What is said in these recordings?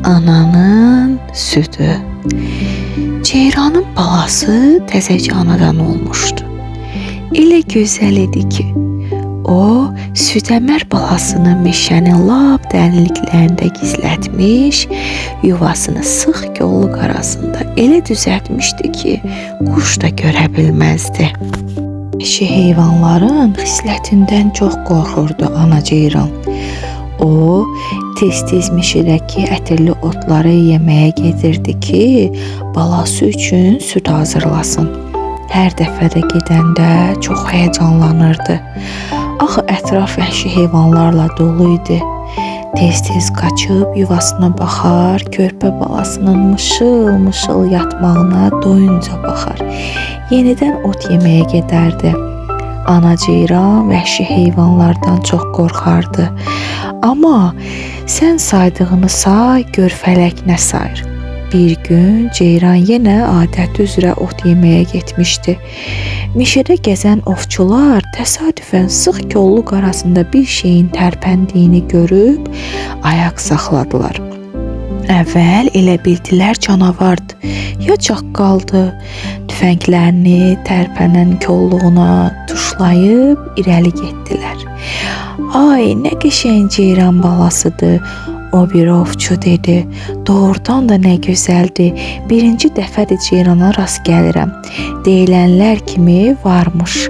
Ananın südü. Ceyranın balası təzəcə anadan olmuşdu. Elə gözəl idi ki, o südəmər balasını meşənin lap dərinliklərində gizlətmiş, yuvasını sıx kolluq arasında elə düzəltmişdi ki, quş da görə bilməzdi. Vəhşi heyvanların xislətindən çox qorxurdu ana ceyran. O, tez-tez meşədəki ətirli otları yeməyə gedirdi ki, balası üçün süd hazırlasın. Hər dəfədə gedəndə çox həyəcanlanırdı. Axı ətraf vəhşi heyvanlarla dolu idi. Tez-tez qaçıb yuvasına baxar, körpə balasının mışıl-mışıl yatmağına doyunca baxar. Yenidən ot yeməyə gedərdi. Ana ceyran vəhşi heyvanlardan çox qorxardı. Amma sən saydığını say, gör fələk nə sayır. Bir gün ceyran yenə adəti üzrə ot yeməyə getmişdi. Meşədə gəzən ovçular təsadüfən sıx kolluq arasında bir şeyin tərpəndiyini görüb ayaq saxladılar. Əvvəl elə bildilər canavardı, ya çaqqaldı. Tüfənglərini tərpənən kolluğuna tuşlayıb irəli getdilər. Ay, nə qəşəng ceyran balasıdır, o bir ovçu dedi. Doğrudan da nə gözəldir. Birinci dəfədir ceyrana rast gəlirəm. Deyilənlər kimi varmış.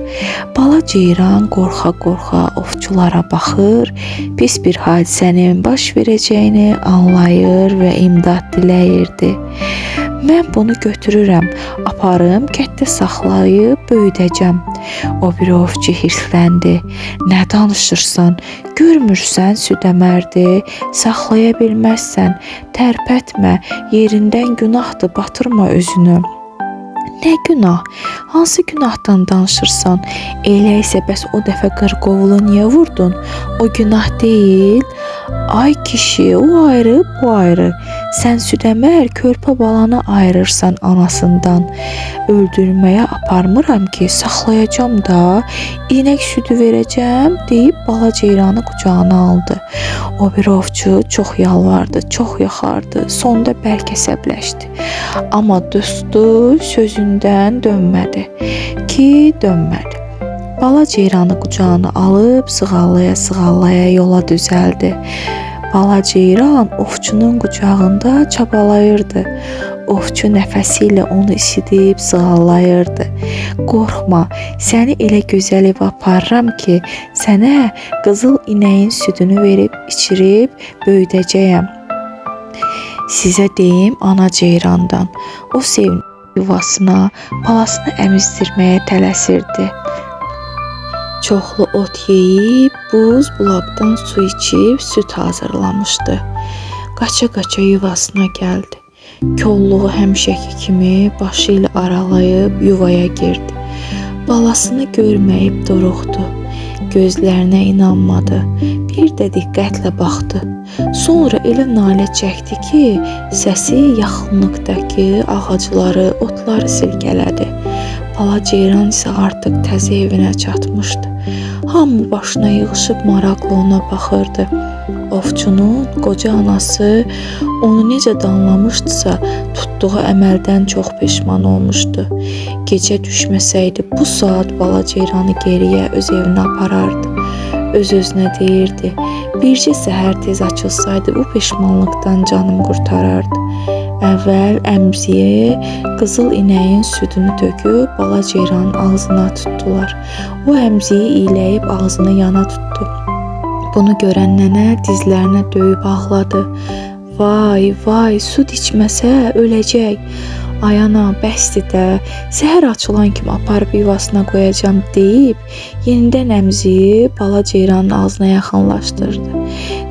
Bala ceyran qorxa-qorxa ovçulara baxır, pis bir hadisənin baş verəcəyini anlayır və imdad diləyirdi. Mən bunu götürürəm, aparım, kətdə saxlayıb böyüdəcəm. O bir ovçu hirsləndi. Nə danışırsan? Görmürsən südəmərdi, saxlaya bilməzsən, tərpətmə, yerindən günahdır, batırma özünü. Nə günah? Hansı günahdan danışırsan? Elə isə bəs o dəfə qırqovulu niyə vurdun? O günah deyil. Ay kişi, o ayrı, bu ayrı. Sən südəmər körpə balanı ayırırsan anasından. Öldürməyə aparmıram ki, saxlayacam da, inək südü verəcəm deyib bala ceyranı qucağına aldı. O bir ovçu çox yalvardı, çox yaxardı, sonda bəlkə əsəbləşdi. Amma dostu sözündən dönmədi dönmədi. Bala ceyranı qucağına alıb sığallaya-sığallaya yola düzəldi. Bala ceyran ovçunun qucağında çabalayırdı. Ovçu nəfəsi ilə onu isidib sığallayırdı. Qorxma, səni elə gözəl evə aparıram ki, sənə qızıl inəyin südünü verib içirib böyüdəcəyəm. Sizə deyim ana ceyrandan. O sevin yuvasına, balasını əmizdirməyə tələsirdi. Çoxlu ot yeyib, buz bulaqdan su içib süd hazırlamışdı. Qaça-qaça yuvasına gəldi. Kolluğu həmişəki kimi başı ilə aralayıb yuvaya girdi. Balasını görməyib duruxdu. Gözlərinə inanmadı. Bir də diqqətlə baxdı. Sonra elə nalə çəkdi ki, səsi yaxınlıqdakı ağacları, otları silkələdi. Bala ceyran isə artıq təzə evinə çatmışdı. Hamı başına yığışıb maraqla ona baxırdı. Ovçunun qoca anası onu necə danlamışdısa, tutduğu əməldən çox peşman olmuşdu. Gecə düşməsəydi bu saat bala ceyranı geriyə öz evinə aparardı. Öz-özünə deyirdi, bircə səhər tez açılsaydı bu peşmanlıqdan canım qurtarardı. Əvvəl əmziyə qızıl inəyin südünü töküb bala ceyranın ağzına tutdular. O əmziyi iyləyib ağzını yana tutdu. Bunu görən nənə dizlərinə döyüb ağladı. Vay, vay, süd içməsə öləcək. Ay ana, bəsdir də, səhər açılan kimi aparıb yuvasına qoyacam deyib, yenidən əmziyi bala ceyranın ağzına yaxınlaşdırdı.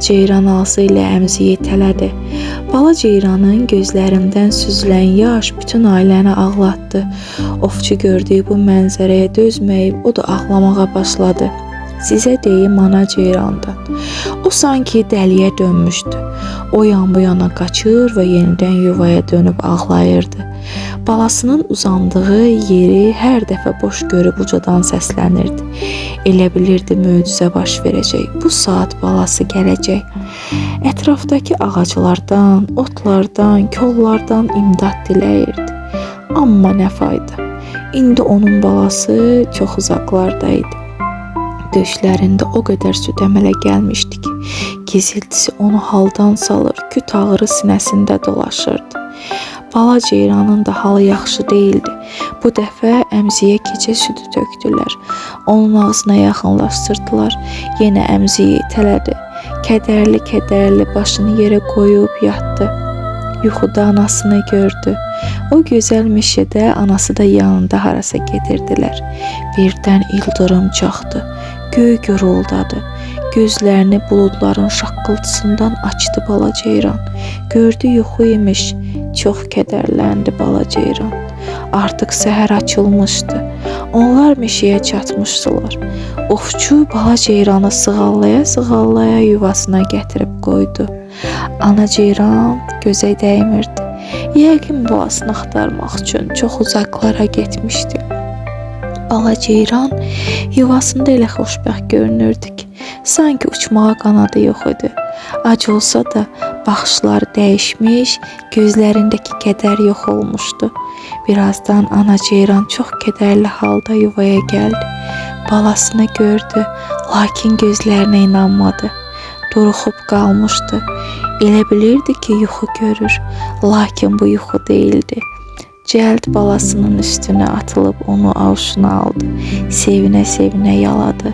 Ceyran ağzı ilə əmziyi itələdi. Bala ceyranın gözlərindən süzülən yaş bütün ailəni ağlatdı. Ovçu gördüyü bu mənzərəyə dözməyib, o da ağlamağa başladı. Sizə deyim ana ceyrandan. O sanki dəliyə dönmüşdü. O yan bu yana qaçır və yenidən yuvaya dönüb ağlayırdı. Balasının uzandığı yeri hər dəfə boş görüb ucadan səslənirdi. Elə bilirdi möcüzə baş verəcək. Bu saat balası gələcək. Ətrafdakı ağaclardan, otlardan, kollardan imdad diləyirdi. Amma nə fayda? İndi onun balası çox uzaqlarda idi. Döşlərində o qədər süd əmələ gəlmişdi ki, giziltisi onu haldan salır, küt ağrı sinəsində dolaşırdı. Bala ceyranın da halı yaxşı değildi. Bu dəfə əmziyə gecə südü tökdülər. Onun ağzına yaxınlaşdırdılar. Yenə əmziyi itələdi. Kədərli başını yerə qoyub yatdı. Yuxuda anasını gördü. O gözəl meşədə anası da yanında harasa gedirdilər. Birdən ildırım çaxdı. Göy guruldadı. Gözlərini buludların şaqqıltısından açdı bala ceyran. Gördü yuxu imiş. Çox kədərləndi bala ceyran. Artıq səhər açılmışdı. Onlar meşəyə çatmışdılar. Ovçu bala ceyranı sığallaya-sığallaya yuvasına gətirib qoydu. Ana ceyran gözə dəymirdi. Yəqin balasını axtarmaq üçün çox uzaqlara getmişdi. Bala ceyran yuvasında elə xoşbəxt görünürdü ki, sanki uçmağa qanadı yox idi. Ac olsa da baxışları dəyişmiş, gözlərindəki kədər yox olmuşdu. Birazdan ana ceyran çox kədərli halda yuvaya gəldi. Balasını gördü, lakin gözlərinə inanmadı. Duruxub qalmışdı. Elə bilirdi ki, yuxu görür, lakin bu yuxu değildi. Cəld balasının üstünə atılıb onu avşuna aldı. Sevinə-sevinə yaladı.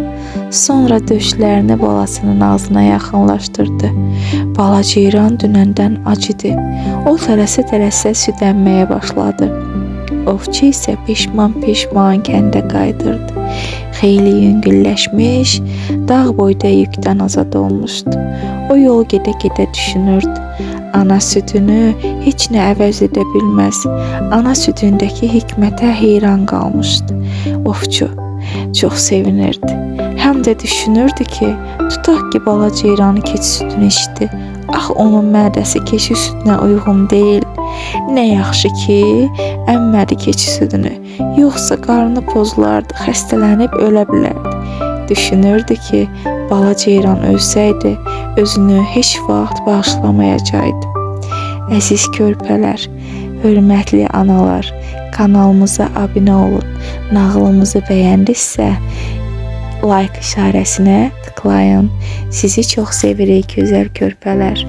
Sonra döşlərini balasının ağzına yaxınlaşdırdı. Bala ceyran dünəndən ac idi. O tələsə-tələsə süd əmməyə başladı. Ovçu isə peşman-peşman kəndə qayıdırdı. Xeyli yüngülləşmiş, dağ boyda yükdən azad olmuşdu. O yol gedə-gedə düşünürdü. Ana südünü heç nə əvəz edə bilməz. Ana südündəki hikmətə heyran qalmışdı. Ovçu çox sevinirdi. Həm də düşünürdü ki, tutaq ki, bala ceyranı keçi südünü içdi. Ax, onun mədəsi keçi südünə uyğun deyil. Nə yaxşı ki, əmmədi keçi südünü. Yoxsa qarnı pozulardı, xəstələnib ölə bilərdi. Düşünürdü ki, bala ceyran ölsəydi, özünü heç vaxt bağışlamayacaqdı. Əziz körpələr, hörmətli analar, kanalımıza abunə olun. Nağılımızı bəyəndinizsə, like işarəsinə tıklayın. Sizi çox sevirik gözəl körpələr.